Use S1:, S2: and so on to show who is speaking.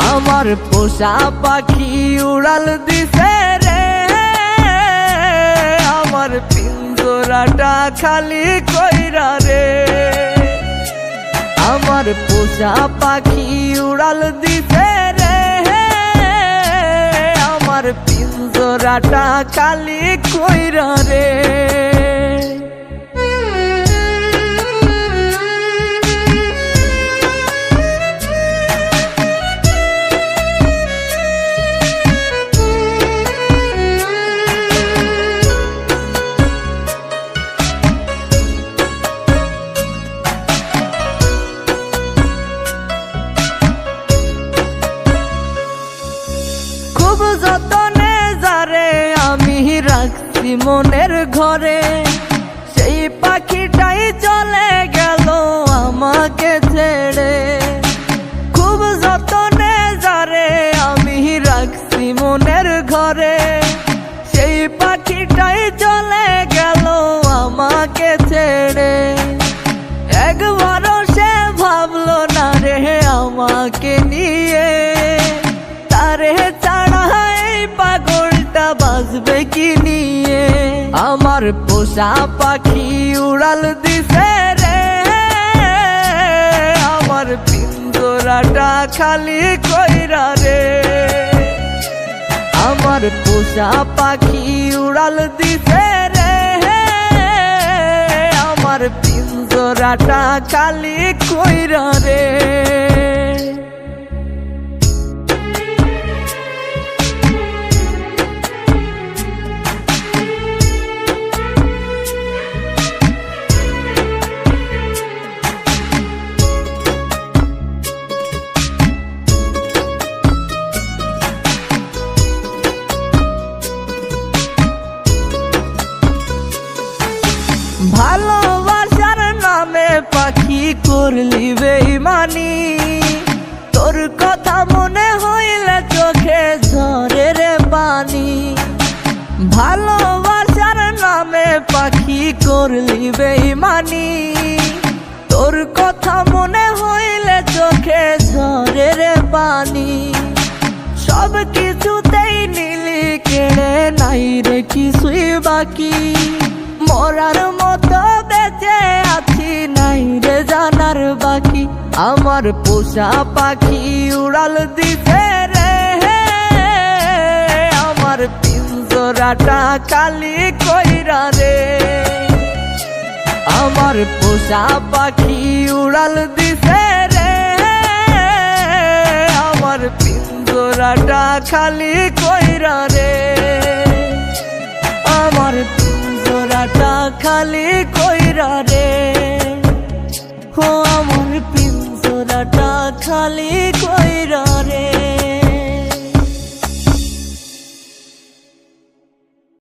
S1: আমার পোষা পাখি উড়াল দিছে রে, আমার পিঞ্জরাটা খালি কইরা রে। আমার পোষা পাখি উড়াল দিছে রে, আমার পিঞ্জরাটা খালি কইরা রে। খুব যতনে যারে আমি রাখছি মনের ঘরে, সেই পাখিটাই চলে গেল আমাকে ছেড়ে। খুব যতনে যারে আমি রাখছি মনের ঘরে, সেই পাখিটাই চলে গেল আমাকে ছেড়ে। একবারও সে ভাবলো না রে আমাকে নিয়ে, তারে ছাড়া এই পাগলটা বাঁচবে কি নিয়ে। আমার পোষা পাখি উড়াল দিছে রে, আমার পিঞ্জরাটা খালি কইরা রে। আমার পোষা পাখি উড়াল দিছে রে, আমার পিঞ্জরাটা খালি কইরা রে। ভালোবাসার নামে পাখি করলি বেইমানি, তোর কথা মনে হইলে চোখে ঝরে রে পানি। ভালোবাসার নামে পাখি করলি বেইমানি, তোর কথা মনে হইলে চোখে ঝরে রে পানি। সব কিছুতেই নিলি কেড়ে, নাই রে কিছুই বাকি। মরার মতো বেঁচে আছি, নাই রে জানার বাকি। আমার পোষা পাখি উড়াল দিছে রে, আমার পিঞ্জরাটা খালি কইরা রে। আমার পোষা পাখি উড়াল দিছে রে, আমার পিঞ্জরাটা খালি কইরা রে। আমার পিঞ্জরাটা খালি কইরা রে, ও আমার পিঞ্জরাটা খালি কইরা।